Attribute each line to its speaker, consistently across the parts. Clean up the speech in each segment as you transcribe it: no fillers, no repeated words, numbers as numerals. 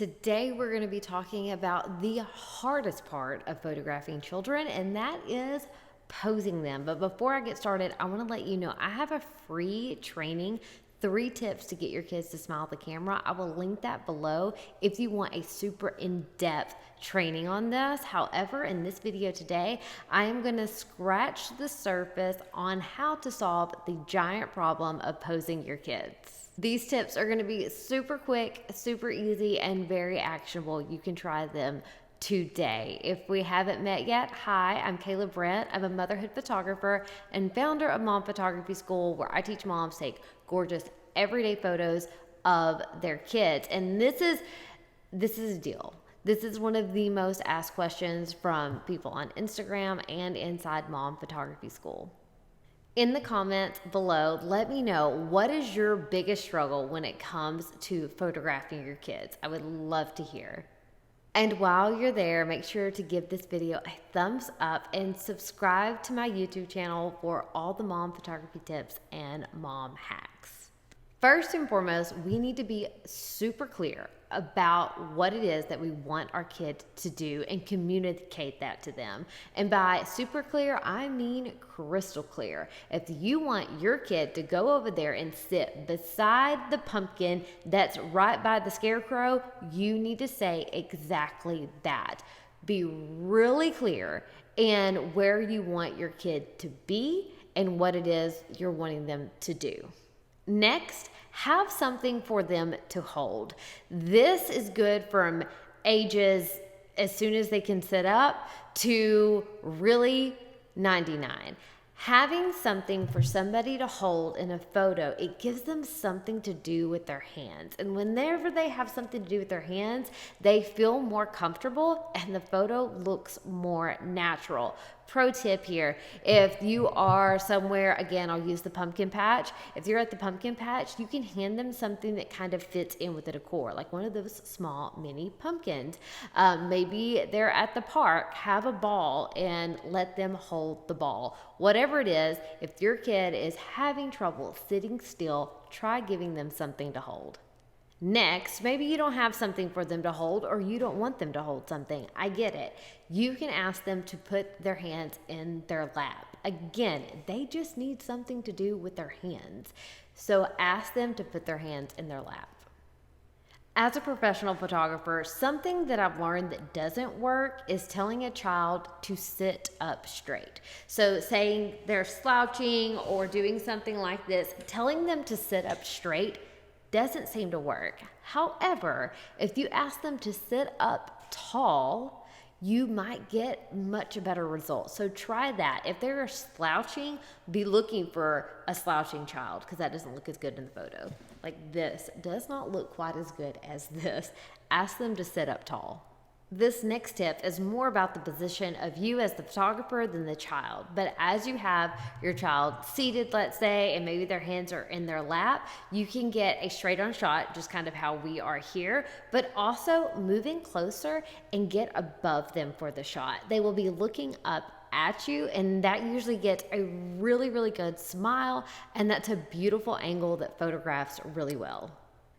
Speaker 1: Today we're going to be talking about the hardest part of photographing children, and that is posing them. But before I get started, I want to let you know I have a free training, 3 tips to get your kids to smile at the camera. I will link that below if you want a super in-depth training on this. However, in this video today, I am going to scratch the surface on how to solve the giant problem of posing your kids. These tips are going to be super quick, super easy, and very actionable. You can try them today. If we haven't met yet, hi, I'm Kayla Brent. I'm a motherhood photographer and founder of Mom Photography School, where I teach moms to take gorgeous everyday photos of their kids. And this is a deal. This is one of the most asked questions from people on Instagram and inside Mom Photography School. In the comments below, let me know, what is your biggest struggle when it comes to photographing your kids? I would love to hear. And while you're there, make sure to give this video a thumbs up and subscribe to my YouTube channel for all the mom photography tips and mom hacks. First and foremost, we need to be super clear about what it is that we want our kid to do and communicate that to them. And by super clear, I mean crystal clear. If you want your kid to go over there and sit beside the pumpkin that's right by the scarecrow, you need to say exactly that. Be really clear in where you want your kid to be and what it is you're wanting them to do. Next, have something for them to hold. This is good from ages as soon as they can sit up to really 99. Having something for somebody to hold in a photo, it gives them something to do with their hands. And whenever they have something to do with their hands, they feel more comfortable and the photo looks more natural. Pro tip here, if you are somewhere, again, I'll use the pumpkin patch. If you're at the pumpkin patch, you can hand them something that kind of fits in with the decor, like one of those small mini pumpkins. Maybe they're at the park, have a ball and let them hold the ball. Whatever it is, if your kid is having trouble sitting still, try giving them something to hold. Next, maybe you don't have something for them to hold or you don't want them to hold something. I get it. You can ask them to put their hands in their lap. Again, they just need something to do with their hands. So ask them to put their hands in their lap. As a professional photographer, something that I've learned that doesn't work is telling a child to sit up straight. So saying they're slouching or doing something like this, telling them to sit up straight doesn't seem to work. However, if you ask them to sit up tall, you might get much better results. So try that. If they're slouching, be looking for a slouching child, because that doesn't look as good in the photo. Like this does not look quite as good as this. Ask them to sit up tall. This next tip is more about the position of you as the photographer than the child. But as you have your child seated, let's say, and maybe their hands are in their lap, you can get a straight on shot, just kind of how we are here, but also moving closer and get above them for the shot. They will be looking up at you, and that usually gets a really, really good smile, and that's a beautiful angle that photographs really well.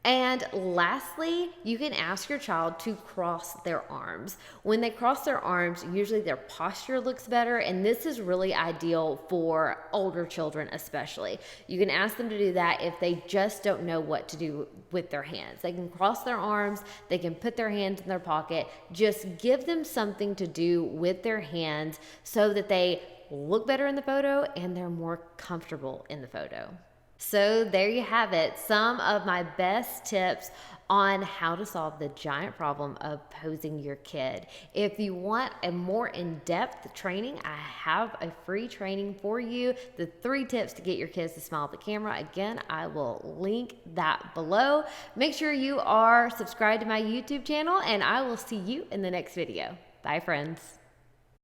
Speaker 1: And lastly, you can ask your child to cross their arms. When they cross their arms, usually their posture looks better, and this is really ideal for older children especially. You can ask them to do that if they just don't know what to do with their hands. They can cross their arms, they can put their hands in their pocket. Just give them something to do with their hands so that they look better in the photo and they're more comfortable in the photo. So there you have it, some of my best tips on how to solve the giant problem of posing your kid. If you want a more in-depth training, I have a free training for you, the 3 tips to get your kids to smile at the camera. Again, I will link that below. Make sure you are subscribed to my YouTube channel, and I will see you in the next video. Bye, friends.